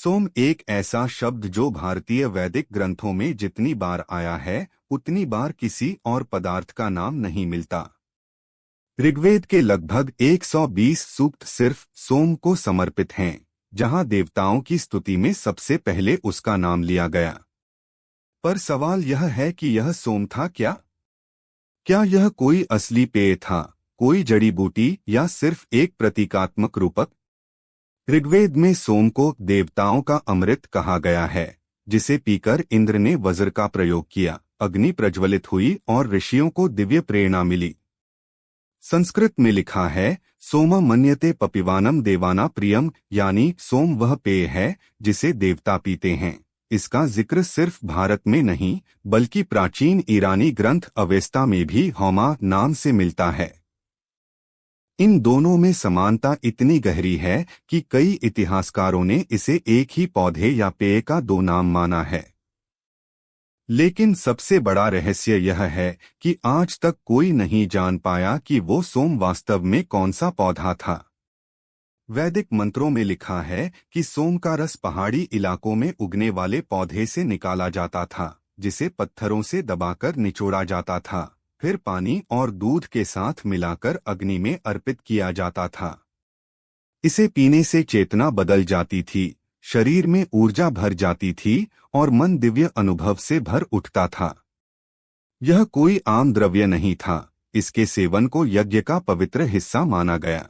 सोम एक ऐसा शब्द जो भारतीय वैदिक ग्रंथों में जितनी बार आया है उतनी बार किसी और पदार्थ का नाम नहीं मिलता। ऋग्वेद के लगभग 120 सूक्त सिर्फ सोम को समर्पित हैं, जहां देवताओं की स्तुति में सबसे पहले उसका नाम लिया गया। पर सवाल यह है कि यह सोम था क्या? क्या यह कोई असली पेय था, कोई जड़ी बूटी या सिर्फ एक प्रतीकात्मक रूपक? ऋग्वेद में सोम को देवताओं का अमृत कहा गया है, जिसे पीकर इंद्र ने वज्र का प्रयोग किया, अग्नि प्रज्वलित हुई और ऋषियों को दिव्य प्रेरणा मिली। संस्कृत में लिखा है, सोम मन्यते पपिवानम देवाना प्रियम, यानी सोम वह पेय है जिसे देवता पीते हैं। इसका जिक्र सिर्फ भारत में नहीं बल्कि प्राचीन ईरानी ग्रंथ अवेस्ता में भी होमा नाम से मिलता है। इन दोनों में समानता इतनी गहरी है कि कई इतिहासकारों ने इसे एक ही पौधे या पेय का दो नाम माना है। लेकिन सबसे बड़ा रहस्य यह है कि आज तक कोई नहीं जान पाया कि वो सोम वास्तव में कौन सा पौधा था। वैदिक मंत्रों में लिखा है कि सोम का रस पहाड़ी इलाकों में उगने वाले पौधे से निकाला जाता था, जिसे पत्थरों से दबाकर निचोड़ा जाता था, फिर पानी और दूध के साथ मिलाकर अग्नि में अर्पित किया जाता था। इसे पीने से चेतना बदल जाती थी, शरीर में ऊर्जा भर जाती थी और मन दिव्य अनुभव से भर उठता था। यह कोई आम द्रव्य नहीं था, इसके सेवन को यज्ञ का पवित्र हिस्सा माना गया।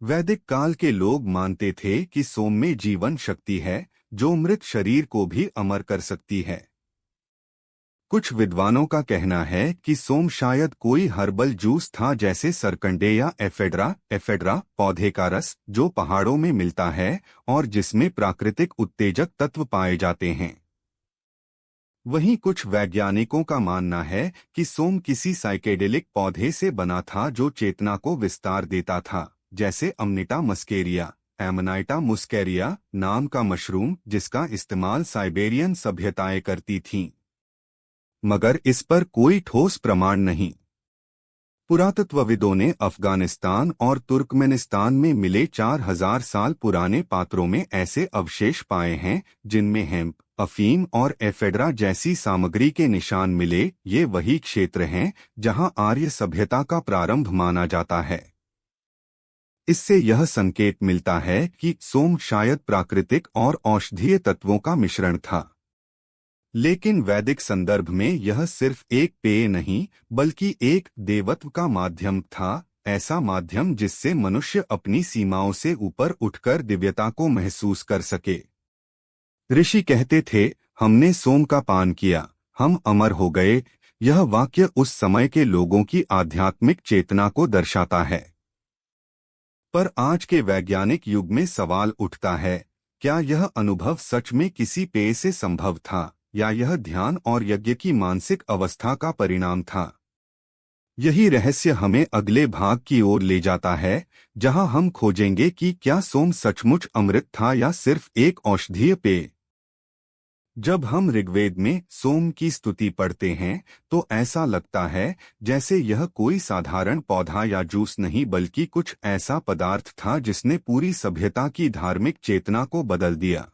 वैदिक काल के लोग मानते थे कि सोम में जीवन शक्ति है, जो मृत शरीर को भी अमर कर सकती है। कुछ विद्वानों का कहना है कि सोम शायद कोई हर्बल जूस था, जैसे सरकंडे या एफेड्रा पौधे का रस जो पहाड़ों में मिलता है और जिसमें प्राकृतिक उत्तेजक तत्व पाए जाते हैं। वहीं कुछ वैज्ञानिकों का मानना है कि सोम किसी साइकेडेलिक पौधे से बना था जो चेतना को विस्तार देता था, जैसे अमनिटा मस्केरिया, एमनाइटा मुस्केरिया नाम का मशरूम, जिसका इस्तेमाल साइबेरियन सभ्यताएं करती थीं। मगर इस पर कोई ठोस प्रमाण नहीं। पुरातत्वविदों ने अफगानिस्तान और तुर्कमेनिस्तान में मिले 4000 साल पुराने पात्रों में ऐसे अवशेष पाए हैं जिनमें हेम्प, अफीम और एफेड्रा जैसी सामग्री के निशान मिले। ये वही क्षेत्र हैं जहां आर्य सभ्यता का प्रारंभ माना जाता है। इससे यह संकेत मिलता है कि सोम शायद प्राकृतिक और औषधीय तत्वों का मिश्रण था। लेकिन वैदिक संदर्भ में यह सिर्फ एक पेय नहीं बल्कि एक देवत्व का माध्यम था, ऐसा माध्यम जिससे मनुष्य अपनी सीमाओं से ऊपर उठकर दिव्यता को महसूस कर सके। ऋषि कहते थे, हमने सोम का पान किया, हम अमर हो गए। यह वाक्य उस समय के लोगों की आध्यात्मिक चेतना को दर्शाता है। पर आज के वैज्ञानिक युग में सवाल उठता है, क्या यह अनुभव सच में किसी पेय से संभव था या यह ध्यान और यज्ञ की मानसिक अवस्था का परिणाम था? यही रहस्य हमें अगले भाग की ओर ले जाता है, जहां हम खोजेंगे कि क्या सोम सचमुच अमृत था या सिर्फ एक औषधीय पेय। जब हम ऋग्वेद में सोम की स्तुति पढ़ते हैं तो ऐसा लगता है जैसे यह कोई साधारण पौधा या जूस नहीं बल्कि कुछ ऐसा पदार्थ था जिसने पूरी सभ्यता की धार्मिक चेतना को बदल दिया।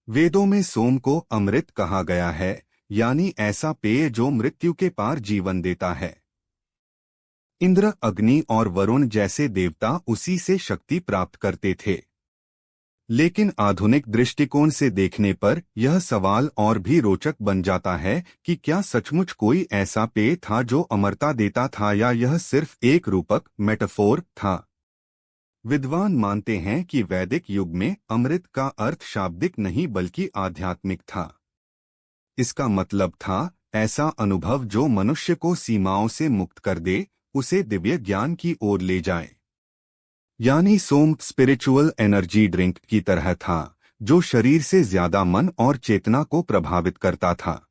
वेदों में सोम को अमृत कहा गया है, यानी ऐसा पेय जो मृत्यु के पार जीवन देता है। इंद्र, अग्नि और वरुण जैसे देवता उसी से शक्ति प्राप्त करते थे। लेकिन आधुनिक दृष्टिकोण से देखने पर यह सवाल और भी रोचक बन जाता है कि क्या सचमुच कोई ऐसा पेय था जो अमरता देता था या यह सिर्फ एक रूपक मेटाफोर था। विद्वान मानते हैं कि वैदिक युग में अमृत का अर्थ शाब्दिक नहीं बल्कि आध्यात्मिक था। इसका मतलब था ऐसा अनुभव जो मनुष्य को सीमाओं से मुक्त कर दे, उसे दिव्य ज्ञान की ओर ले जाए। यानी सोम स्पिरिचुअल एनर्जी ड्रिंक की तरह था, जो शरीर से ज्यादा मन और चेतना को प्रभावित करता था।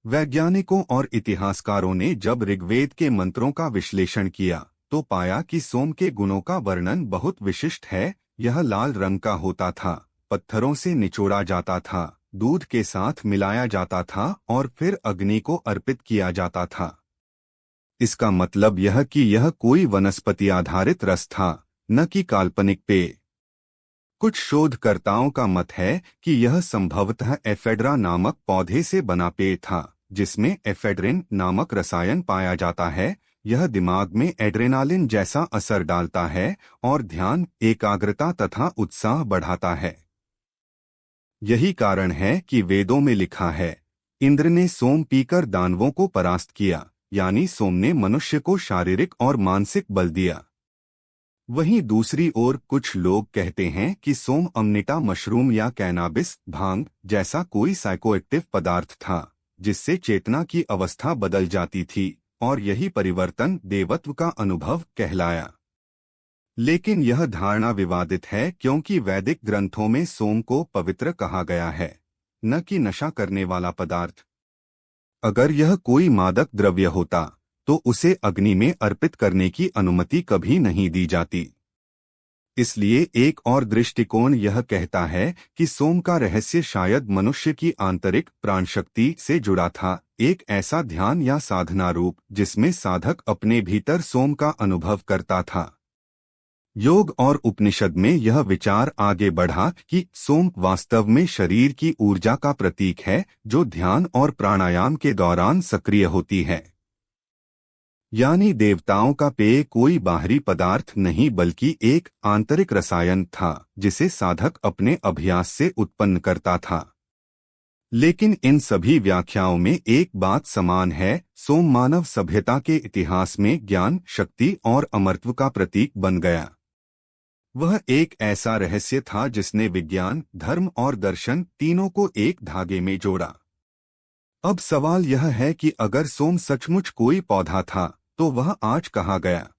वैज्ञानिकों और इतिहासकारों ने जब ऋग्वेद के मंत्रों का विश्लेषण किया तो पाया कि सोम के गुणों का वर्णन बहुत विशिष्ट है। यह लाल रंग का होता था, पत्थरों से निचोड़ा जाता था, दूध के साथ मिलाया जाता था और फिर अग्नि को अर्पित किया जाता था। इसका मतलब यह कि यह कोई वनस्पति आधारित रस था, न कि काल्पनिक पेय। कुछ शोधकर्ताओं का मत है कि यह संभवतः एफेड्रा नामक पौधे से बना पेय था, जिसमें एफेड्रिन नामक रसायन पाया जाता है। यह दिमाग में एड्रेनालिन जैसा असर डालता है और ध्यान, एकाग्रता तथा उत्साह बढ़ाता है। यही कारण है कि वेदों में लिखा है, इंद्र ने सोम पीकर दानवों को परास्त किया, यानी सोम ने मनुष्य को शारीरिक और मानसिक बल दिया। वहीं दूसरी ओर कुछ लोग कहते हैं कि सोम अमनिटा मशरूम या कैनाबिस भांग जैसा कोई साइकोएक्टिव पदार्थ था, जिससे चेतना की अवस्था बदल जाती थी और यही परिवर्तन देवत्व का अनुभव कहलाया। लेकिन यह धारणा विवादित है क्योंकि वैदिक ग्रंथों में सोम को पवित्र कहा गया है, न कि नशा करने वाला पदार्थ। अगर यह कोई मादक द्रव्य होता तो उसे अग्नि में अर्पित करने की अनुमति कभी नहीं दी जाती। इसलिए एक और दृष्टिकोण यह कहता है कि सोम का रहस्य शायद मनुष्य की आंतरिक प्राणशक्ति से जुड़ा था, एक ऐसा ध्यान या साधना रूप जिसमें साधक अपने भीतर सोम का अनुभव करता था। योग और उपनिषद में यह विचार आगे बढ़ा कि सोम वास्तव में शरीर की ऊर्जा का प्रतीक है, जो ध्यान और प्राणायाम के दौरान सक्रिय होती है। यानी देवताओं का पेय कोई बाहरी पदार्थ नहीं बल्कि एक आंतरिक रसायन था, जिसे साधक अपने अभ्यास से उत्पन्न करता था। लेकिन इन सभी व्याख्याओं में एक बात समान है, सोम मानव सभ्यता के इतिहास में ज्ञान, शक्ति और अमरत्व का प्रतीक बन गया। वह एक ऐसा रहस्य था जिसने विज्ञान, धर्म और दर्शन तीनों को एक धागे में जोड़ा। अब सवाल यह है कि अगर सोम सचमुच कोई पौधा था तो वह आज कहाँ गया?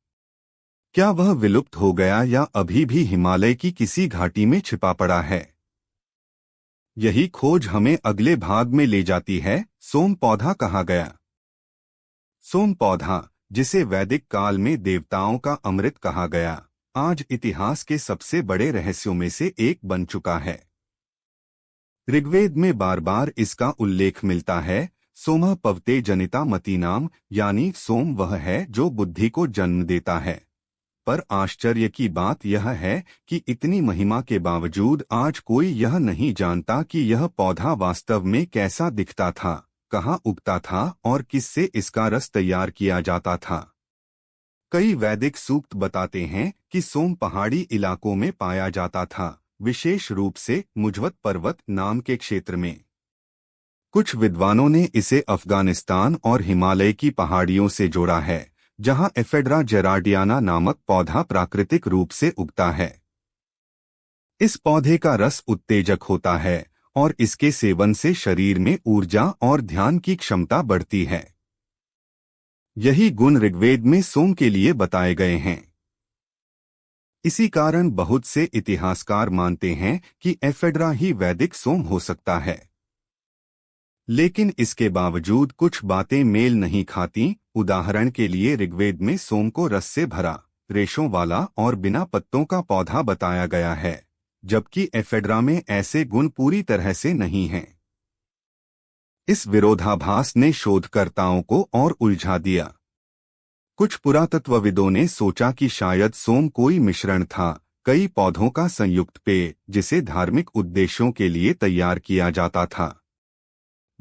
क्या वह विलुप्त हो गया या अभी भी हिमालय की किसी घाटी में छिपा पड़ा है? यही खोज हमें अगले भाग में ले जाती है, सोम पौधा कहाँ गया? सोम पौधा, जिसे वैदिक काल में देवताओं का अमृत कहा गया, आज इतिहास के सबसे बड़े रहस्यों में से एक बन चुका है। ऋग्वेद में बार बार इसका उल्लेख मिलता है, सोमः पवते जनिता मतीनाम, यानी सोम वह है जो बुद्धि को जन्म देता है। पर आश्चर्य की बात यह है कि इतनी महिमा के बावजूद आज कोई यह नहीं जानता कि यह पौधा वास्तव में कैसा दिखता था, कहाँ उगता था और किससे इसका रस तैयार किया जाता था। कई वैदिक सूक्त बताते हैं कि सोम पहाड़ी इलाकों में पाया जाता था, विशेष रूप से मुजवत पर्वत नाम के क्षेत्र में। कुछ विद्वानों ने इसे अफगानिस्तान और हिमालय की पहाड़ियों से जोड़ा है, जहां एफेड्रा जेरार्डियाना नामक पौधा प्राकृतिक रूप से उगता है। इस पौधे का रस उत्तेजक होता है और इसके सेवन से शरीर में ऊर्जा और ध्यान की क्षमता बढ़ती है। यही गुण ऋग्वेद में सोम के लिए बताए गए हैं। इसी कारण बहुत से इतिहासकार मानते हैं कि एफेड्रा ही वैदिक सोम हो सकता है। लेकिन इसके बावजूद कुछ बातें मेल नहीं खाती। उदाहरण के लिए ऋग्वेद में सोम को रस से भरा, रेशों वाला और बिना पत्तों का पौधा बताया गया है, जबकि एफेड्रा में ऐसे गुण पूरी तरह से नहीं हैं। इस विरोधाभास ने शोधकर्ताओं को और उलझा दिया। कुछ पुरातत्वविदों ने सोचा कि शायद सोम कोई मिश्रण था, कई पौधों का संयुक्त पेय, जिसे धार्मिक उद्देश्यों के लिए तैयार किया जाता था।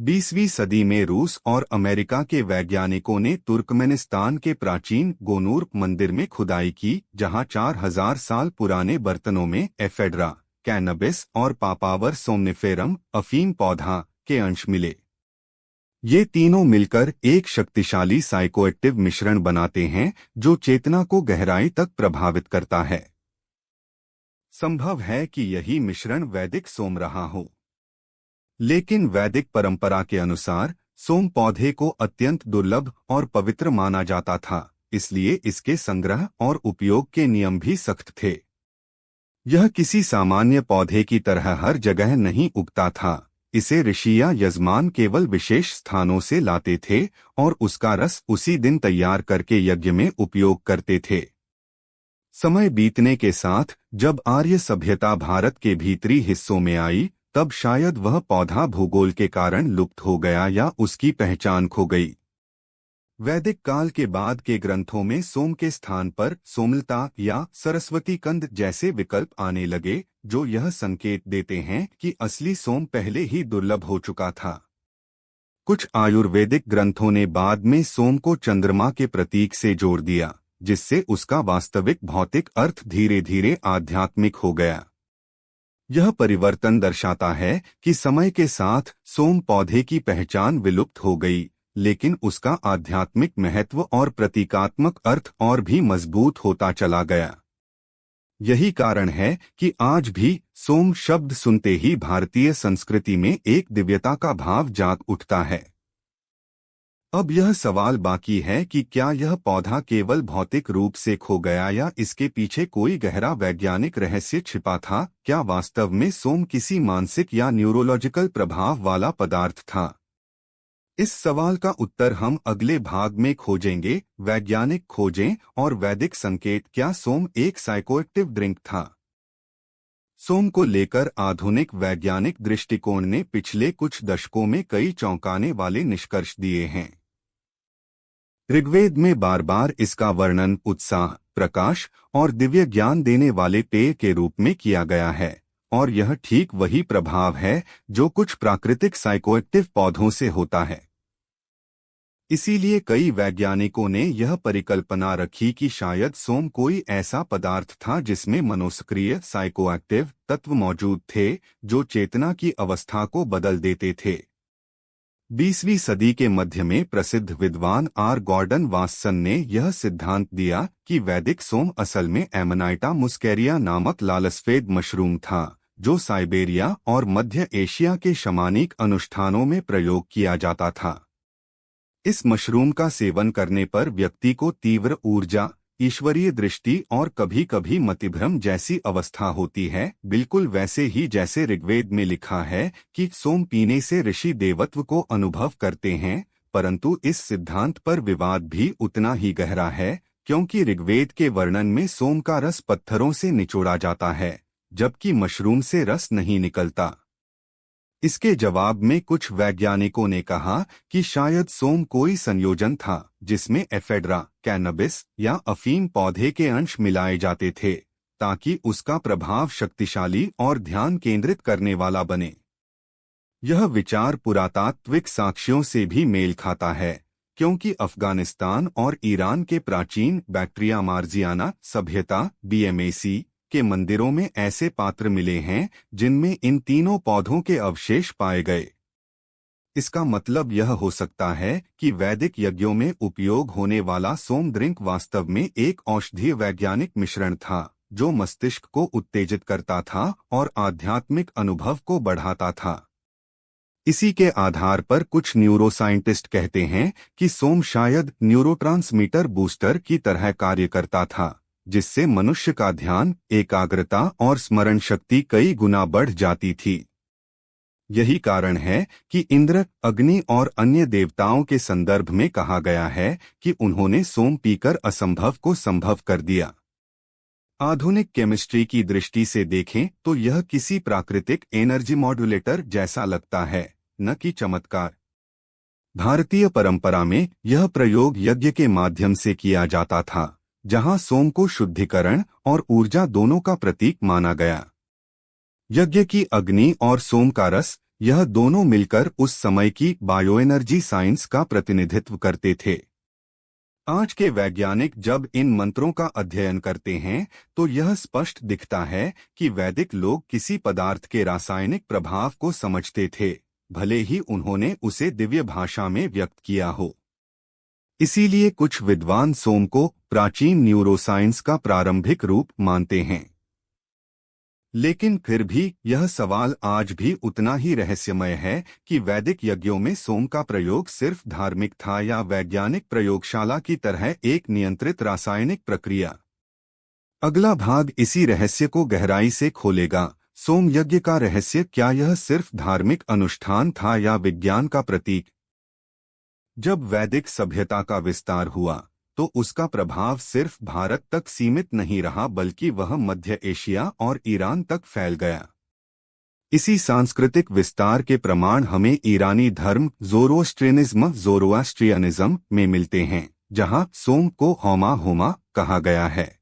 20वीं सदी में रूस और अमेरिका के वैज्ञानिकों ने तुर्कमेनिस्तान के प्राचीन गोनूर मंदिर में खुदाई की, जहां 4000 साल पुराने बर्तनों में एफेड्रा, कैनबिस और पापावर सोमनिफेरम, अफीम पौधा, के अंश मिले। ये तीनों मिलकर एक शक्तिशाली साइकोएक्टिव मिश्रण बनाते हैं जो चेतना को गहराई तक प्रभावित करता है। संभव है कि यही मिश्रण वैदिक सोम रहा हो। लेकिन वैदिक परंपरा के अनुसार सोम पौधे को अत्यंत दुर्लभ और पवित्र माना जाता था, इसलिए इसके संग्रह और उपयोग के नियम भी सख्त थे। यह किसी सामान्य पौधे की तरह हर जगह नहीं उगता था। इसे ऋषि या यजमान केवल विशेष स्थानों से लाते थे और उसका रस उसी दिन तैयार करके यज्ञ में उपयोग करते थे। समय बीतने के साथ जब आर्य सभ्यता भारत के भीतरी हिस्सों में आई, तब शायद वह पौधा भूगोल के कारण लुप्त हो गया या उसकी पहचान खो गई। वैदिक काल के बाद के ग्रंथों में सोम के स्थान पर सोमलता या सरस्वती कंद जैसे विकल्प आने लगे, जो यह संकेत देते हैं कि असली सोम पहले ही दुर्लभ हो चुका था। कुछ आयुर्वेदिक ग्रंथों ने बाद में सोम को चंद्रमा के प्रतीक से जोड़ दिया, जिससे उसका वास्तविक भौतिक अर्थ धीरे धीरे आध्यात्मिक हो गया। यह परिवर्तन दर्शाता है कि समय के साथ सोम पौधे की पहचान विलुप्त हो गई, लेकिन उसका आध्यात्मिक महत्व और प्रतीकात्मक अर्थ और भी मजबूत होता चला गया। यही कारण है कि आज भी सोम शब्द सुनते ही भारतीय संस्कृति में एक दिव्यता का भाव जाग उठता है। अब यह सवाल बाकी है कि क्या यह पौधा केवल भौतिक रूप से खो गया या इसके पीछे कोई गहरा वैज्ञानिक रहस्य छिपा था। क्या वास्तव में सोम किसी मानसिक या न्यूरोलॉजिकल प्रभाव वाला पदार्थ था? इस सवाल का उत्तर हम अगले भाग में खोजेंगे। वैज्ञानिक खोजें और वैदिक संकेत। क्या सोम एक साइकोएक्टिव ड्रिंक था? सोम को लेकर आधुनिक वैज्ञानिक दृष्टिकोण ने पिछले कुछ दशकों में कई चौंकाने वाले निष्कर्ष दिए हैं। ऋग्वेद में बार बार इसका वर्णन उत्साह, प्रकाश और दिव्य ज्ञान देने वाले पेय के रूप में किया गया है, और यह ठीक वही प्रभाव है जो कुछ प्राकृतिक साइकोएक्टिव पौधों से होता है। इसीलिए कई वैज्ञानिकों ने यह परिकल्पना रखी कि शायद सोम कोई ऐसा पदार्थ था जिसमें मनोसक्रिय साइकोएक्टिव तत्व मौजूद थे जो चेतना की अवस्था को बदल देते थे। 20वीं सदी के मध्य में प्रसिद्ध विद्वान आर गॉर्डन वाटसन ने यह सिद्धांत दिया कि वैदिक सोम असल में एमनाइटा मुस्केरिया नामक लालसफेद मशरूम था, जो साइबेरिया और मध्य एशिया के शमानिक अनुष्ठानों में प्रयोग किया जाता था। इस मशरूम का सेवन करने पर व्यक्ति को तीव्र ऊर्जा, ईश्वरीय दृष्टि और कभी कभी मतिभ्रम जैसी अवस्था होती है, बिल्कुल वैसे ही जैसे ऋग्वेद में लिखा है कि सोम पीने से ऋषि देवत्व को अनुभव करते हैं। परंतु इस सिद्धांत पर विवाद भी उतना ही गहरा है, क्योंकि ऋग्वेद के वर्णन में सोम का रस पत्थरों से निचोड़ा जाता है, जबकि मशरूम से रस नहीं निकलता। इसके जवाब में कुछ वैज्ञानिकों ने कहा कि शायद सोम कोई संयोजन था जिसमें एफेड्रा, कैनबिस या अफीम पौधे के अंश मिलाए जाते थे, ताकि उसका प्रभाव शक्तिशाली और ध्यान केंद्रित करने वाला बने। यह विचार पुरातात्विक साक्ष्यों से भी मेल खाता है, क्योंकि अफगानिस्तान और ईरान के प्राचीन बैक्ट्रिया मार्जियाना सभ्यता BMAC के मंदिरों में ऐसे पात्र मिले हैं जिनमें इन तीनों पौधों के अवशेष पाए गए। इसका मतलब यह हो सकता है कि वैदिक यज्ञों में उपयोग होने वाला सोम ड्रिंक वास्तव में एक औषधीय वैज्ञानिक मिश्रण था, जो मस्तिष्क को उत्तेजित करता था और आध्यात्मिक अनुभव को बढ़ाता था। इसी के आधार पर कुछ न्यूरोसाइंटिस्ट कहते हैं कि सोम शायद न्यूरोट्रांसमीटर बूस्टर की तरह कार्य करता था, जिससे मनुष्य का ध्यान, एकाग्रता और स्मरण शक्ति कई गुना बढ़ जाती थी। यही कारण है कि इंद्र, अग्नि और अन्य देवताओं के संदर्भ में कहा गया है कि उन्होंने सोम पीकर असंभव को संभव कर दिया। आधुनिक केमिस्ट्री की दृष्टि से देखें तो यह किसी प्राकृतिक एनर्जी मॉड्यूलेटर जैसा लगता है, न कि चमत्कार। भारतीय परंपरा में यह प्रयोग यज्ञ के माध्यम से किया जाता था, जहां सोम को शुद्धिकरण और ऊर्जा दोनों का प्रतीक माना गया। यज्ञ की अग्नि और सोम का रस, यह दोनों मिलकर उस समय की बायोएनर्जी साइंस का प्रतिनिधित्व करते थे। आज के वैज्ञानिक जब इन मंत्रों का अध्ययन करते हैं तो यह स्पष्ट दिखता है कि वैदिक लोग किसी पदार्थ के रासायनिक प्रभाव को समझते थे, भले ही उन्होंने उसे दिव्य भाषा में व्यक्त किया हो। इसीलिए कुछ विद्वान सोम को प्राचीन न्यूरोसाइंस का प्रारंभिक रूप मानते हैं। लेकिन फिर भी यह सवाल आज भी उतना ही रहस्यमय है कि वैदिक यज्ञों में सोम का प्रयोग सिर्फ धार्मिक था या वैज्ञानिक प्रयोगशाला की तरह एक नियंत्रित रासायनिक प्रक्रिया। अगला भाग इसी रहस्य को गहराई से खोलेगा। सोम यज्ञ का रहस्य, क्या यह सिर्फ धार्मिक अनुष्ठान था या विज्ञान का प्रतीक? जब वैदिक सभ्यता का विस्तार हुआ तो उसका प्रभाव सिर्फ भारत तक सीमित नहीं रहा, बल्कि वह मध्य एशिया और ईरान तक फैल गया। इसी सांस्कृतिक विस्तार के प्रमाण हमें ईरानी धर्म ज़ोरोआस्ट्रियनिज्म में मिलते हैं, जहां सोम को होमा होमा कहा गया है।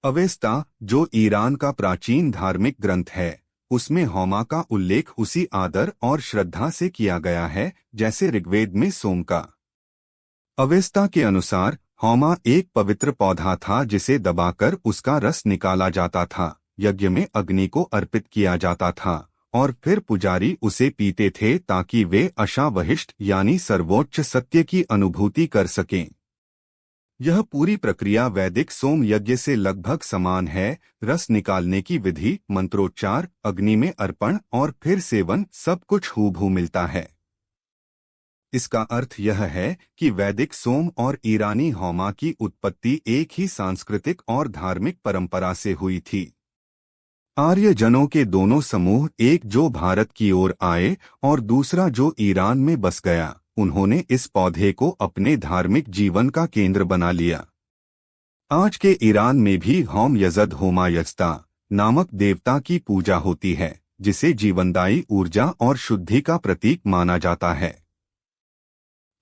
अवेस्ता, जो ईरान का प्राचीन धार्मिक ग्रंथ है, उसमें होमा का उल्लेख उसी आदर और श्रद्धा से किया गया है जैसे ऋग्वेद में सोम का। अवेस्ता के अनुसार होमा एक पवित्र पौधा था जिसे दबाकर उसका रस निकाला जाता था, यज्ञ में अग्नि को अर्पित किया जाता था और फिर पुजारी उसे पीते थे ताकि वे अशावहिष्ट यानी सर्वोच्च सत्य की अनुभूति कर सकें। यह पूरी प्रक्रिया वैदिक सोम यज्ञ से लगभग समान है। रस निकालने की विधि, मंत्रोच्चार, अग्नि में अर्पण और फिर सेवन, सब कुछ हूबहू मिलता है। इसका अर्थ यह है कि वैदिक सोम और ईरानी होमा की उत्पत्ति एक ही सांस्कृतिक और धार्मिक परंपरा से हुई थी। आर्य जनों के दोनों समूह, एक जो भारत की ओर आए और दूसरा जो ईरान में बस गया, उन्होंने इस पौधे को अपने धार्मिक जीवन का केंद्र बना लिया। आज के ईरान में भी होम यजद होमा यजदा नामक देवता की पूजा होती है, जिसे जीवनदायी ऊर्जा और शुद्धि का प्रतीक माना जाता है।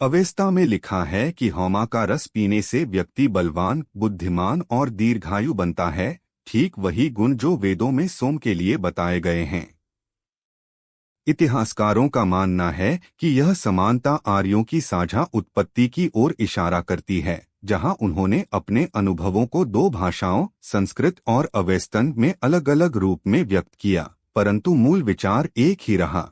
अवेस्ता में लिखा है कि होमा का रस पीने से व्यक्ति बलवान, बुद्धिमान और दीर्घायु बनता है, ठीक वही गुण जो वेदों में सोम के लिए बताए गए हैं। इतिहासकारों का मानना है कि यह समानता आर्यों की साझा उत्पत्ति की ओर इशारा करती है, जहां उन्होंने अपने अनुभवों को दो भाषाओं, संस्कृत और अवेस्तन में अलग अलग रूप में व्यक्त किया, परंतु मूल विचार एक ही रहा।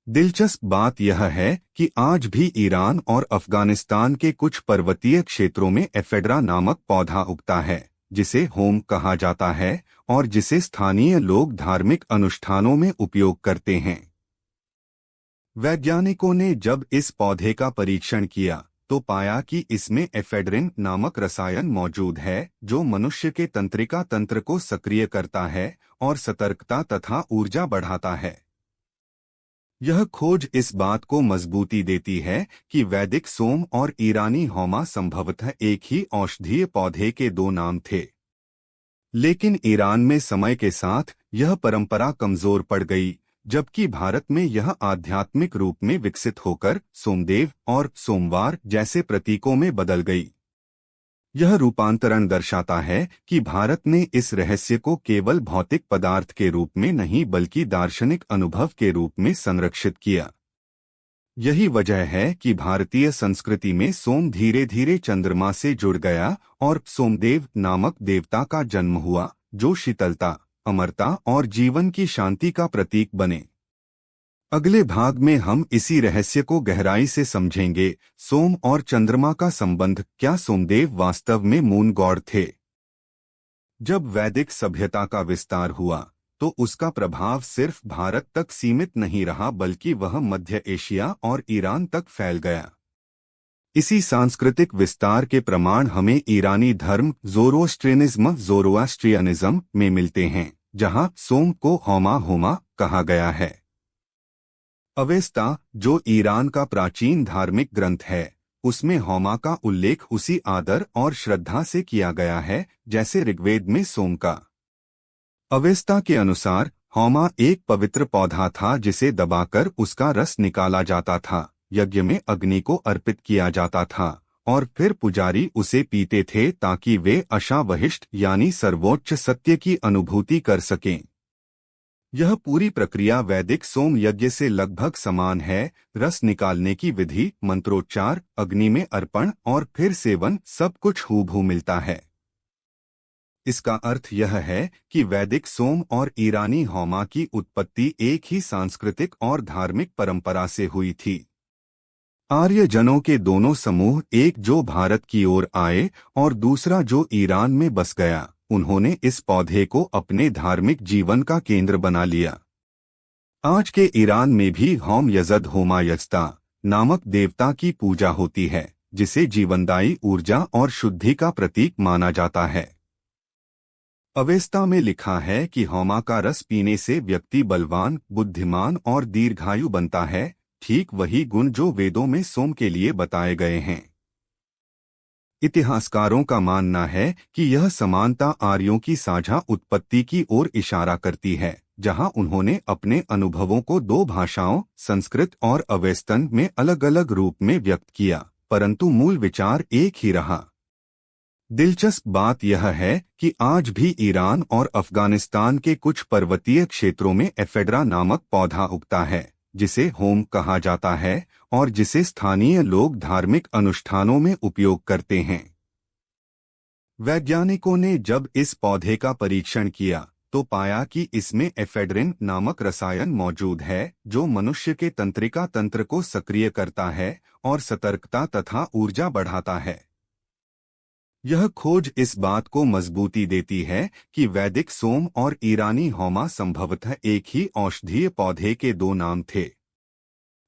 दिलचस्प बात यह है कि आज भी ईरान और अफगानिस्तान के कुछ पर्वतीय क्षेत्रों में एफेड्रा नामक पौधा उगता है, जिसे होम कहा जाता है और जिसे स्थानीय लोग धार्मिक अनुष्ठानों में उपयोग करते हैं। वैज्ञानिकों ने जब इस पौधे का परीक्षण किया तो पाया कि इसमें एफेड्रिन नामक रसायन मौजूद है, जो मनुष्य के तंत्रिका तंत्र को सक्रिय करता है और सतर्कता तथा ऊर्जा बढ़ाता है। यह खोज इस बात को मजबूती देती है कि वैदिक सोम और ईरानी होमा संभवतः एक ही औषधीय पौधे के दो नाम थे। लेकिन ईरान में समय के साथ यह परंपरा कमजोर पड़ गई, जबकि भारत में यह आध्यात्मिक रूप में विकसित होकर सोमदेव और सोमवार जैसे प्रतीकों में बदल गई। यह रूपांतरण दर्शाता है कि भारत ने इस रहस्य को केवल भौतिक पदार्थ के रूप में नहीं बल्कि दार्शनिक अनुभव के रूप में संरक्षित किया। यही वजह है कि भारतीय संस्कृति में सोम धीरे धीरे चंद्रमा से जुड़ गया और सोमदेव नामक देवता का जन्म हुआ, जो शीतलता, अमरता और जीवन की शांति का प्रतीक बने। अगले भाग में हम इसी रहस्य को गहराई से समझेंगे। सोम और चंद्रमा का संबंध, क्या सोमदेव वास्तव में मून गॉड थे? जब वैदिक सभ्यता का विस्तार हुआ तो उसका प्रभाव सिर्फ भारत तक सीमित नहीं रहा, बल्कि वह मध्य एशिया और ईरान तक फैल गया। इसी सांस्कृतिक विस्तार के प्रमाण हमें ईरानी धर्म ज़ोरोआस्ट्रियनिज्म में मिलते हैं, जहां सोम को होमा कहा गया है। अवेस्ता, जो ईरान का प्राचीन धार्मिक ग्रंथ है, उसमें होमा का उल्लेख उसी आदर और श्रद्धा से किया गया है जैसे ऋग्वेद में सोम का। अवेस्ता के अनुसार होमा एक पवित्र पौधा था जिसे दबाकर उसका रस निकाला जाता था, यज्ञ में अग्नि को अर्पित किया जाता था और फिर पुजारी उसे पीते थे ताकि वे अशावहिष्ट यानी सर्वोच्च सत्य की अनुभूति कर सकें। यह पूरी प्रक्रिया वैदिक सोम यज्ञ से लगभग समान है। रस निकालने की विधि, मंत्रोच्चार, अग्नि में अर्पण और फिर सेवन, सब कुछ हूबहू मिलता है। इसका अर्थ यह है कि वैदिक सोम और ईरानी होमा की उत्पत्ति एक ही सांस्कृतिक और धार्मिक परंपरा से हुई थी। आर्य जनों के दोनों समूह, एक जो भारत की ओर आए और दूसरा जो ईरान में बस गया, उन्होंने इस पौधे को अपने धार्मिक जीवन का केंद्र बना लिया। आज के ईरान में भी होम यजद होमा यजदा नामक देवता की पूजा होती है, जिसे जीवनदायी ऊर्जा और शुद्धि का प्रतीक माना जाता है। अवेस्ता में लिखा है कि होमा का रस पीने से व्यक्ति बलवान, बुद्धिमान और दीर्घायु बनता है, ठीक वही गुण जो वेदों में सोम के लिए बताए गए हैं। इतिहासकारों का मानना है कि यह समानता आर्यों की साझा उत्पत्ति की ओर इशारा करती है, जहां उन्होंने अपने अनुभवों को दो भाषाओं, संस्कृत और अवेस्तन में अलग अलग रूप में व्यक्त किया, परंतु मूल विचार एक ही रहा। दिलचस्प बात यह है कि आज भी ईरान और अफगानिस्तान के कुछ पर्वतीय क्षेत्रों में एफेड्रा नामक पौधा उगता है, जिसे होम कहा जाता है और जिसे स्थानीय लोग धार्मिक अनुष्ठानों में उपयोग करते हैं। वैज्ञानिकों ने जब इस पौधे का परीक्षण किया तो पाया कि इसमें एफेड्रिन नामक रसायन मौजूद है, जो मनुष्य के तंत्रिका तंत्र को सक्रिय करता है और सतर्कता तथा ऊर्जा बढ़ाता है। यह खोज इस बात को मजबूती देती है कि वैदिक सोम और ईरानी होमा संभवतः एक ही औषधीय पौधे के दो नाम थे।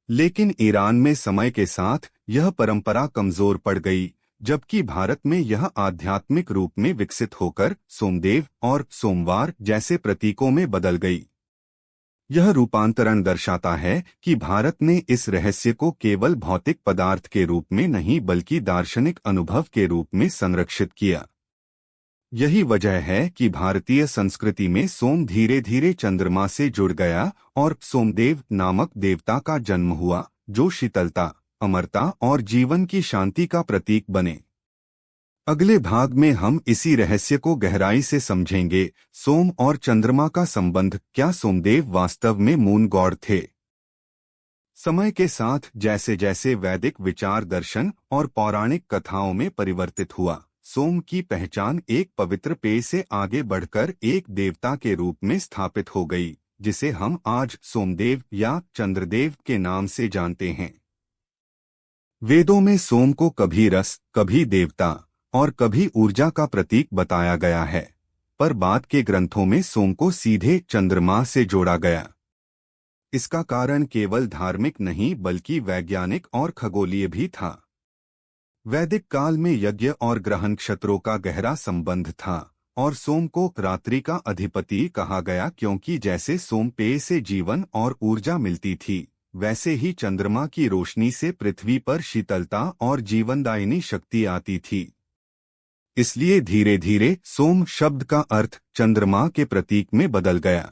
लेकिन ईरान में समय के साथ यह परंपरा कमजोर पड़ गई, जबकि भारत में यह आध्यात्मिक रूप में विकसित होकर सोमदेव और सोमवार जैसे प्रतीकों में बदल गई। यह रूपांतरण दर्शाता है कि भारत ने इस रहस्य को केवल भौतिक पदार्थ के रूप में नहीं बल्कि दार्शनिक अनुभव के रूप में संरक्षित किया। यही वजह है कि भारतीय संस्कृति में सोम धीरे धीरे चंद्रमा से जुड़ गया और सोमदेव नामक देवता का जन्म हुआ, जो शीतलता, अमरता और जीवन की शांति का प्रतीक बने। अगले भाग में हम इसी रहस्य को गहराई से समझेंगे। सोम और चंद्रमा का संबंध। क्या सोमदेव वास्तव में मून गॉड थे? समय के साथ जैसे जैसे वैदिक विचार, दर्शन और पौराणिक कथाओं में परिवर्तित हुआ, सोम की पहचान एक पवित्र पेय से आगे बढ़कर एक देवता के रूप में स्थापित हो गई, जिसे हम आज सोमदेव या चंद्रदेव के नाम से जानते हैं। वेदों में सोम को कभी रस, कभी देवता और कभी ऊर्जा का प्रतीक बताया गया है, पर बाद के ग्रंथों में सोम को सीधे चंद्रमा से जोड़ा गया। इसका कारण केवल धार्मिक नहीं बल्कि वैज्ञानिक और खगोलीय भी था। वैदिक काल में यज्ञ और ग्रह नक्षत्रों का गहरा संबंध था और सोम को रात्रि का अधिपति कहा गया, क्योंकि जैसे सोम पेय से जीवन और ऊर्जा मिलती थी, वैसे ही चंद्रमा की रोशनी से पृथ्वी पर शीतलता और जीवनदायिनी शक्ति आती थी। इसलिए धीरे धीरे सोम शब्द का अर्थ चंद्रमा के प्रतीक में बदल गया।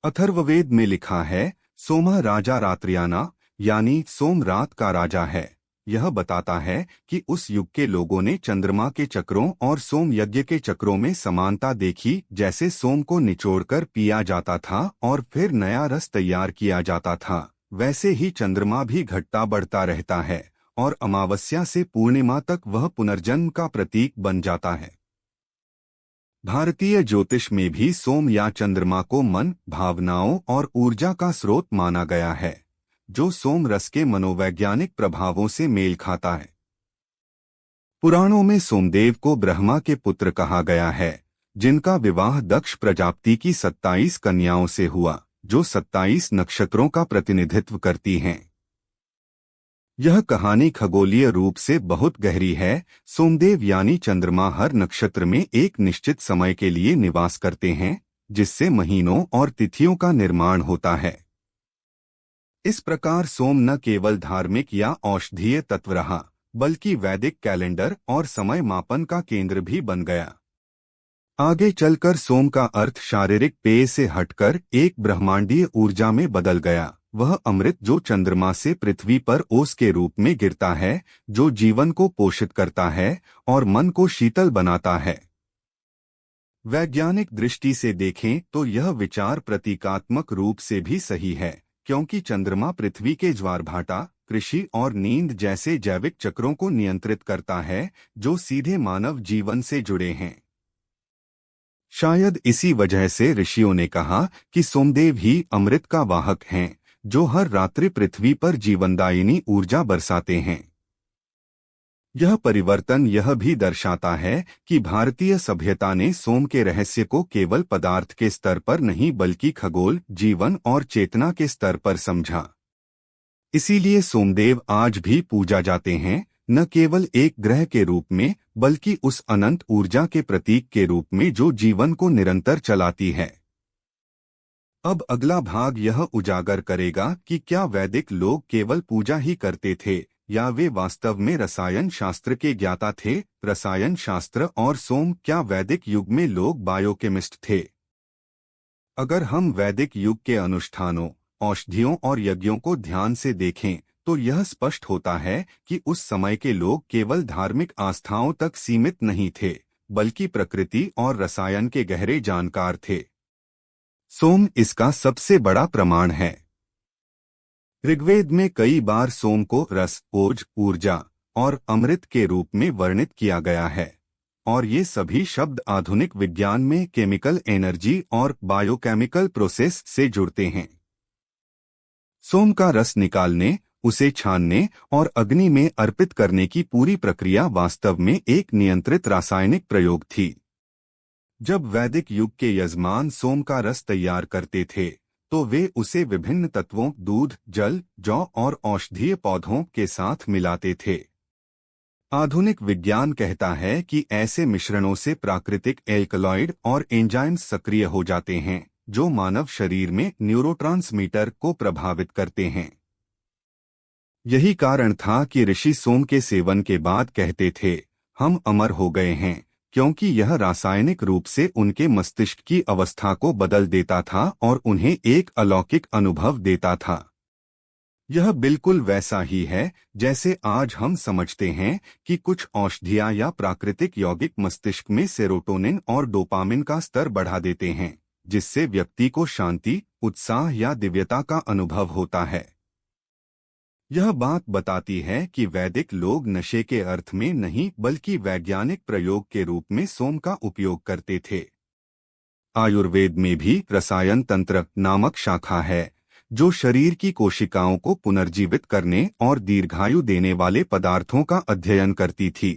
अथर्ववेद में लिखा है, सोमा राजा रात्रियाना, यानी सोम रात का राजा है। यह बताता है कि उस युग के लोगों ने चंद्रमा के चक्रों और सोम यज्ञ के चक्रों में समानता देखी। जैसे सोम को निचोड़कर पिया जाता था और फिर नया रस तैयार किया जाता था, वैसे ही चंद्रमा भी घटता बढ़ता रहता है और अमावस्या से पूर्णिमा तक वह पुनर्जन्म का प्रतीक बन जाता है। भारतीय ज्योतिष में भी सोम या चंद्रमा को मन, भावनाओं और ऊर्जा का स्रोत माना गया है, जो सोम रस के मनोवैज्ञानिक प्रभावों से मेल खाता है। पुराणों में सोमदेव को ब्रह्मा के पुत्र कहा गया है, जिनका विवाह दक्ष प्रजापति की 27 कन्याओं से हुआ, जो 27 नक्षत्रों का प्रतिनिधित्व करती हैं। यह कहानी खगोलीय रूप से बहुत गहरी है। सोमदेव यानी चंद्रमा हर नक्षत्र में एक निश्चित समय के लिए निवास करते हैं, जिससे महीनों और तिथियों का निर्माण होता है। इस प्रकार सोम न केवल धार्मिक या औषधीय तत्व रहा, बल्कि वैदिक कैलेंडर और समय मापन का केंद्र भी बन गया। आगे चलकर सोम का अर्थ शारीरिक पेय से हटकर एक ब्रह्मांडीय ऊर्जा में बदल गया। वह अमृत जो चंद्रमा से पृथ्वी पर ओस के रूप में गिरता है, जो जीवन को पोषित करता है और मन को शीतल बनाता है। वैज्ञानिक दृष्टि से देखें तो यह विचार प्रतीकात्मक रूप से भी सही है, क्योंकि चंद्रमा पृथ्वी के ज्वारभाटा, कृषि और नींद जैसे जैविक चक्रों को नियंत्रित करता है, जो सीधे मानव जीवन से जुड़े हैं। शायद इसी वजह से ऋषियों ने कहा कि सोमदेव ही अमृत का वाहक हैं, जो हर रात्रि पृथ्वी पर जीवनदायिनी ऊर्जा बरसाते हैं। यह परिवर्तन यह भी दर्शाता है कि भारतीय सभ्यता ने सोम के रहस्य को केवल पदार्थ के स्तर पर नहीं बल्कि खगोल, जीवन और चेतना के स्तर पर समझा। इसीलिए सोमदेव आज भी पूजा जाते हैं, न केवल एक ग्रह के रूप में बल्कि उस अनंत ऊर्जा के प्रतीक के रूप में जो जीवन को निरंतर चलाती है। अब अगला भाग यह उजागर करेगा कि क्या वैदिक लोग केवल पूजा ही करते थे या वे वास्तव में रसायन शास्त्र के ज्ञाता थे। रसायन शास्त्र और सोम। क्या वैदिक युग में लोग बायोकेमिस्ट थे? अगर हम वैदिक युग के अनुष्ठानों, औषधियों और यज्ञों को ध्यान से देखें तो यह स्पष्ट होता है कि उस समय के लोग केवल धार्मिक आस्थाओं तक सीमित नहीं थे, बल्कि प्रकृति और रसायन के गहरे जानकार थे। सोम इसका सबसे बड़ा प्रमाण है। ऋग्वेद में कई बार सोम को रस, ओज, ऊर्जा और अमृत के रूप में वर्णित किया गया है, और ये सभी शब्द आधुनिक विज्ञान में केमिकल एनर्जी और बायोकेमिकल प्रोसेस से जुड़ते हैं। सोम का रस निकालने, उसे छानने और अग्नि में अर्पित करने की पूरी प्रक्रिया वास्तव में एक नियंत्रित रासायनिक प्रयोग थी। जब वैदिक युग के यजमान सोम का रस तैयार करते थे, तो वे उसे विभिन्न तत्वों दूध, जल, जौ और औषधीय पौधों के साथ मिलाते थे। आधुनिक विज्ञान कहता है कि ऐसे मिश्रणों से प्राकृतिक एल्कलॉइड और एंजाइम्स सक्रिय हो जाते हैं, जो मानव शरीर में न्यूरोट्रांसमीटर को प्रभावित करते हैं। यही कारण था कि ऋषि सोम के सेवन के बाद कहते थे, हम अमर हो गए हैं, क्योंकि यह रासायनिक रूप से उनके मस्तिष्क की अवस्था को बदल देता था और उन्हें एक अलौकिक अनुभव देता था। यह बिल्कुल वैसा ही है जैसे आज हम समझते हैं कि कुछ औषधियां या प्राकृतिक यौगिक मस्तिष्क में सेरोटोनिन और डोपामिन का स्तर बढ़ा देते हैं, जिससे व्यक्ति को शांति, उत्साह या दिव्यता का अनुभव होता है। यह बात बताती है कि वैदिक लोग नशे के अर्थ में नहीं बल्कि वैज्ञानिक प्रयोग के रूप में सोम का उपयोग करते थे। आयुर्वेद में भी रसायन तंत्र नामक शाखा है, जो शरीर की कोशिकाओं को पुनर्जीवित करने और दीर्घायु देने वाले पदार्थों का अध्ययन करती थी।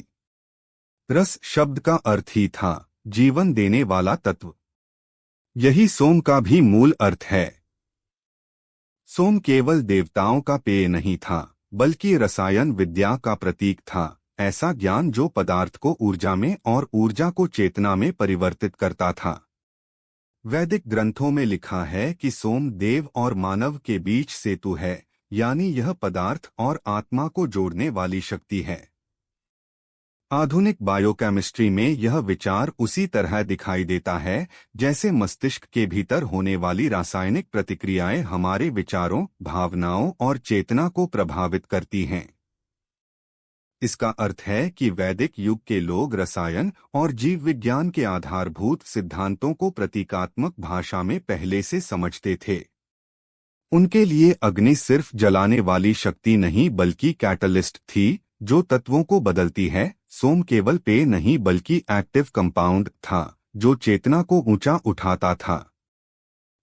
रस शब्द का अर्थ ही था जीवन देने वाला तत्व। यही सोम का भी मूल अर्थ है। सोम केवल देवताओं का पेय नहीं था, बल्कि रसायन विद्या का प्रतीक था, ऐसा ज्ञान जो पदार्थ को ऊर्जा में और ऊर्जा को चेतना में परिवर्तित करता था। वैदिक ग्रंथों में लिखा है कि सोम देव और मानव के बीच सेतु है, यानी यह पदार्थ और आत्मा को जोड़ने वाली शक्ति है। आधुनिक बायोकेमिस्ट्री में यह विचार उसी तरह दिखाई देता है जैसे मस्तिष्क के भीतर होने वाली रासायनिक प्रतिक्रियाएं हमारे विचारों, भावनाओं और चेतना को प्रभावित करती हैं। इसका अर्थ है कि वैदिक युग के लोग रसायन और जीव विज्ञान के आधारभूत सिद्धांतों को प्रतीकात्मक भाषा में पहले से समझते थे। उनके लिए अग्नि सिर्फ जलाने वाली शक्ति नहीं बल्कि कैटलिस्ट थी, जो तत्वों को बदलती है। सोम केवल पेय नहीं बल्कि एक्टिव कंपाउंड था, जो चेतना को ऊंचा उठाता था।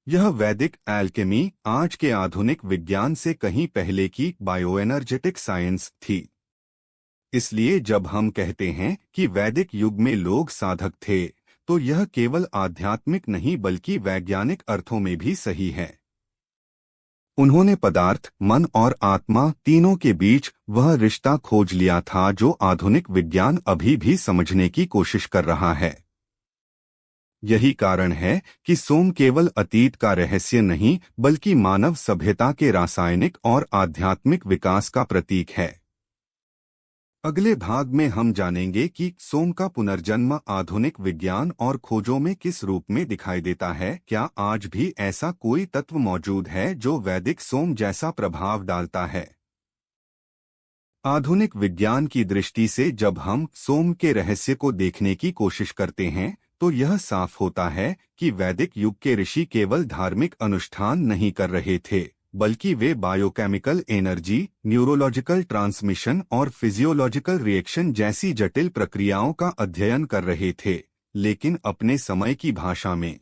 यह वैदिक एल्केमी आज के आधुनिक विज्ञान से कहीं पहले की बायोएनर्जेटिक साइंस थी। इसलिए जब हम कहते हैं कि वैदिक युग में लोग साधक थे, तो यह केवल आध्यात्मिक नहीं बल्कि वैज्ञानिक अर्थों में भी सही है। उन्होंने पदार्थ, मन और आत्मा तीनों के बीच वह रिश्ता खोज लिया था जो आधुनिक विज्ञान अभी भी समझने की कोशिश कर रहा है। यही कारण है कि सोम केवल अतीत का रहस्य नहीं बल्कि मानव सभ्यता के रासायनिक और आध्यात्मिक विकास का प्रतीक है। अगले भाग में हम जानेंगे कि सोम का पुनर्जन्म आधुनिक विज्ञान और खोजों में किस रूप में दिखाई देता है। क्या आज भी ऐसा कोई तत्व मौजूद है जो वैदिक सोम जैसा प्रभाव डालता है? आधुनिक विज्ञान की दृष्टि से जब हम सोम के रहस्य को देखने की कोशिश करते हैं, तो यह साफ होता है कि वैदिक युग के ऋषि केवल धार्मिक अनुष्ठान नहीं कर रहे थे, बल्कि वे बायोकेमिकल एनर्जी, न्यूरोलॉजिकल ट्रांसमिशन और फिजियोलॉजिकल रिएक्शन जैसी जटिल प्रक्रियाओं का अध्ययन कर रहे थे, लेकिन अपने समय की भाषा में।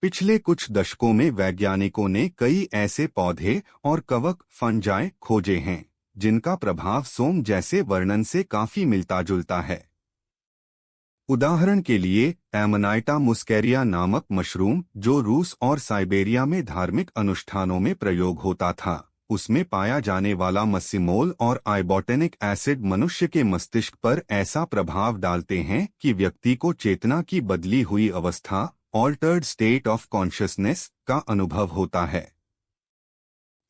पिछले कुछ दशकों में वैज्ञानिकों ने कई ऐसे पौधे और कवक फंजाई खोजे हैं, जिनका प्रभाव सोम जैसे वर्णन से काफी मिलता जुलता है। उदाहरण के लिए एमनाइटा मुस्केरिया नामक मशरूम, जो रूस और साइबेरिया में धार्मिक अनुष्ठानों में प्रयोग होता था, उसमें पाया जाने वाला मस्सिमोल और आइबोटेनिक एसिड मनुष्य के मस्तिष्क पर ऐसा प्रभाव डालते हैं कि व्यक्ति को चेतना की बदली हुई अवस्था, ऑल्टर्ड स्टेट ऑफ कॉन्शियसनेस, का अनुभव होता है।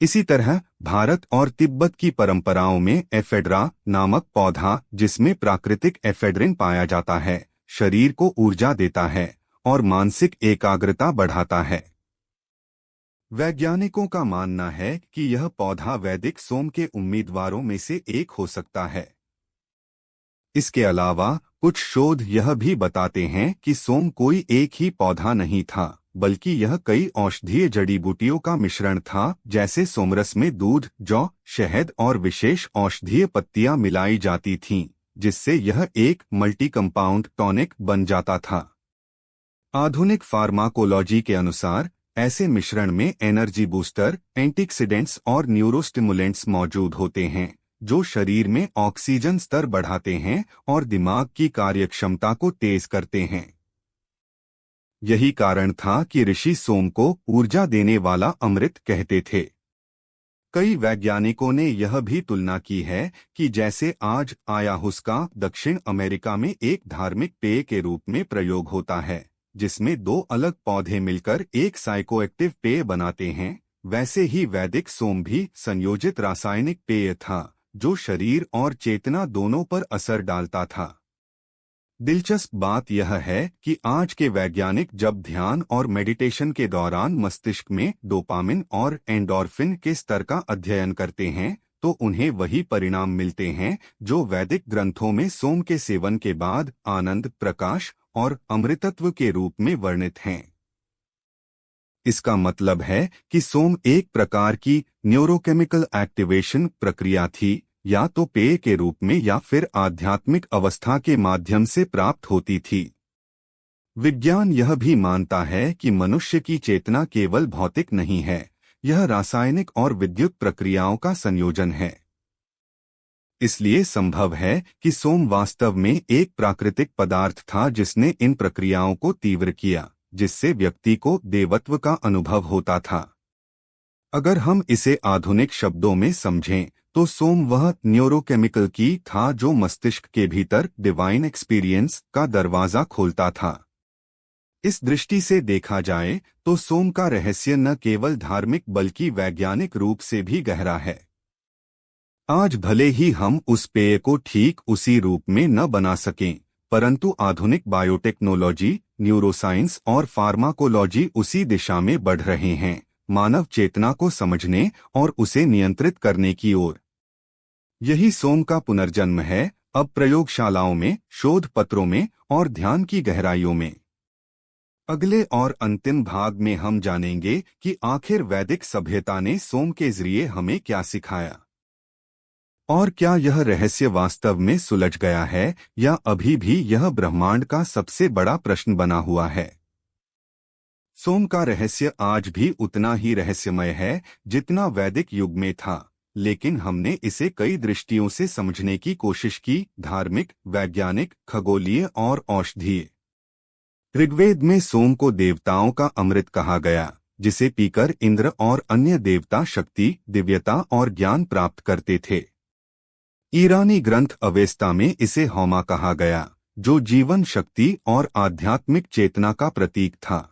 इसी तरह भारत और तिब्बत की परंपराओं में एफेड्रा नामक पौधा, जिसमें प्राकृतिक एफेड्रिन पाया जाता है, शरीर को ऊर्जा देता है और मानसिक एकाग्रता बढ़ाता है। वैज्ञानिकों का मानना है कि यह पौधा वैदिक सोम के उम्मीदवारों में से एक हो सकता है। इसके अलावा कुछ शोध यह भी बताते हैं कि सोम कोई एक ही पौधा नहीं था, बल्कि यह कई औषधीय जड़ी बूटियों का मिश्रण था, जैसे सोमरस में दूध, जौ, शहद और विशेष औषधीय पत्तियां मिलाई जाती थीं, जिससे यह एक मल्टी कंपाउंड टॉनिक बन जाता था। आधुनिक फार्माकोलॉजी के अनुसार ऐसे मिश्रण में एनर्जी बूस्टर, एंटीऑक्सीडेंट्स और न्यूरोस्टिमुलेंट्स मौजूद होते हैं, जो शरीर में ऑक्सीजन स्तर बढ़ाते हैं और दिमाग की कार्यक्षमता को तेज करते हैं। यही कारण था कि ऋषि सोम को ऊर्जा देने वाला अमृत कहते थे। कई वैज्ञानिकों ने यह भी तुलना की है कि जैसे आज आयाहुस्का दक्षिण अमेरिका में एक धार्मिक पेय के रूप में प्रयोग होता है, जिसमें दो अलग पौधे मिलकर एक साइकोएक्टिव पेय बनाते हैं, वैसे ही वैदिक सोम भी संयोजित रासायनिक पेय था, जो शरीर और चेतना दोनों पर असर डालता था। दिलचस्प बात यह है कि आज के वैज्ञानिक जब ध्यान और मेडिटेशन के दौरान मस्तिष्क में डोपामिन और एंडोर्फिन के स्तर का अध्ययन करते हैं, तो उन्हें वही परिणाम मिलते हैं जो वैदिक ग्रंथों में सोम के सेवन के बाद आनंद, प्रकाश और अमृतत्व के रूप में वर्णित हैं। इसका मतलब है कि सोम एक प्रकार की न्यूरोकेमिकल एक्टिवेशन प्रक्रिया थी, या तो पेय के रूप में या फिर आध्यात्मिक अवस्था के माध्यम से प्राप्त होती थी। विज्ञान यह भी मानता है कि मनुष्य की चेतना केवल भौतिक नहीं है, यह रासायनिक और विद्युत प्रक्रियाओं का संयोजन है। इसलिए संभव है कि सोम वास्तव में एक प्राकृतिक पदार्थ था जिसने इन प्रक्रियाओं को तीव्र किया, जिससे व्यक्ति को देवत्व का अनुभव होता था। अगर हम इसे आधुनिक शब्दों में समझें तो सोम वह न्यूरोकेमिकल की था जो मस्तिष्क के भीतर डिवाइन एक्सपीरियंस का दरवाजा खोलता था। इस दृष्टि से देखा जाए तो सोम का रहस्य न केवल धार्मिक बल्कि वैज्ञानिक रूप से भी गहरा है। आज भले ही हम उस पेय को ठीक उसी रूप में न बना सकें, परंतु आधुनिक बायोटेक्नोलॉजी, न्यूरोसाइंस और फार्माकोलॉजी उसी दिशा में बढ़ रहे हैं, मानव चेतना को समझने और उसे नियंत्रित करने की ओर। यही सोम का पुनर्जन्म है, अब प्रयोगशालाओं में, शोध पत्रों में और ध्यान की गहराइयों में। अगले और अंतिम भाग में हम जानेंगे कि आखिर वैदिक सभ्यता ने सोम के जरिए हमें क्या सिखाया, और क्या यह रहस्य वास्तव में सुलझ गया है या अभी भी यह ब्रह्मांड का सबसे बड़ा प्रश्न बना हुआ है। सोम का रहस्य आज भी उतना ही रहस्यमय है जितना वैदिक युग में था, लेकिन हमने इसे कई दृष्टियों से समझने की कोशिश की: धार्मिक, वैज्ञानिक, खगोलीय और औषधीय। ऋग्वेद में सोम को देवताओं का अमृत कहा गया, जिसे पीकर इंद्र और अन्य देवता शक्ति, दिव्यता और ज्ञान प्राप्त करते थे। ईरानी ग्रंथ अवेस्ता में इसे होमा कहा गया, जो जीवन शक्ति और आध्यात्मिक चेतना का प्रतीक था।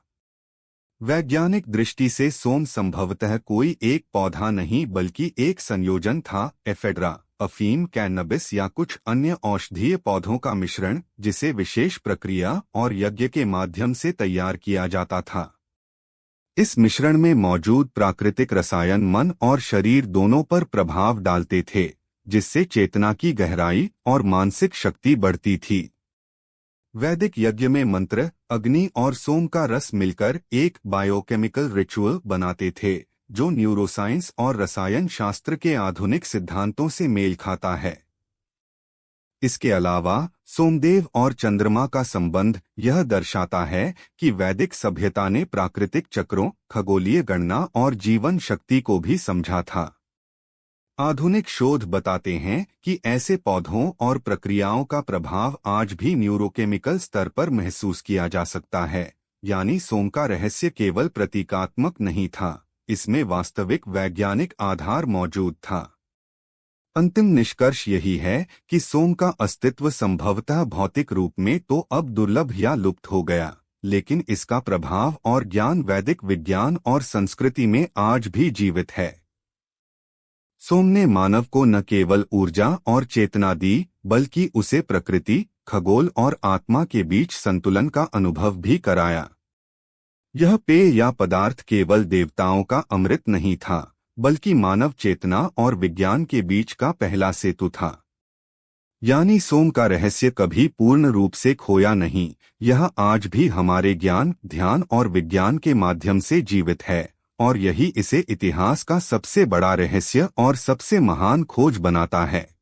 वैज्ञानिक दृष्टि से सोम संभवतः कोई एक पौधा नहीं बल्कि एक संयोजन था: एफेड्रा, अफीम, कैनबिस या कुछ अन्य औषधीय पौधों का मिश्रण, जिसे विशेष प्रक्रिया और यज्ञ के माध्यम से तैयार किया जाता था। इस मिश्रण में मौजूद प्राकृतिक रसायन मन और शरीर दोनों पर प्रभाव डालते थे, जिससे चेतना की गहराई और मानसिक शक्ति बढ़ती थी। वैदिक यज्ञ में मंत्र, अग्नि और सोम का रस मिलकर एक बायोकेमिकल रिचुअल बनाते थे, जो न्यूरोसाइंस और रसायन शास्त्र के आधुनिक सिद्धांतों से मेल खाता है। इसके अलावा सोमदेव और चंद्रमा का संबंध यह दर्शाता है कि वैदिक सभ्यता ने प्राकृतिक चक्रों, खगोलीय गणना और जीवन शक्ति को भी समझा था। आधुनिक शोध बताते हैं कि ऐसे पौधों और प्रक्रियाओं का प्रभाव आज भी न्यूरोकेमिकल स्तर पर महसूस किया जा सकता है, यानी सोम का रहस्य केवल प्रतीकात्मक नहीं था, इसमें वास्तविक वैज्ञानिक आधार मौजूद था। अंतिम निष्कर्ष यही है कि सोम का अस्तित्व संभवतः भौतिक रूप में तो अब दुर्लभ या लुप्त हो गया, लेकिन इसका प्रभाव और ज्ञान वैदिक विज्ञान और संस्कृति में आज भी जीवित है। सोम ने मानव को न केवल ऊर्जा और चेतना दी, बल्कि उसे प्रकृति, खगोल और आत्मा के बीच संतुलन का अनुभव भी कराया। यह पेय या पदार्थ केवल देवताओं का अमृत नहीं था, बल्कि मानव चेतना और विज्ञान के बीच का पहला सेतु था। यानी सोम का रहस्य कभी पूर्ण रूप से खोया नहीं, यह आज भी हमारे ज्ञान, ध्यान और विज्ञान के माध्यम से जीवित है, और यही इसे इतिहास का सबसे बड़ा रहस्य और सबसे महान खोज बनाता है।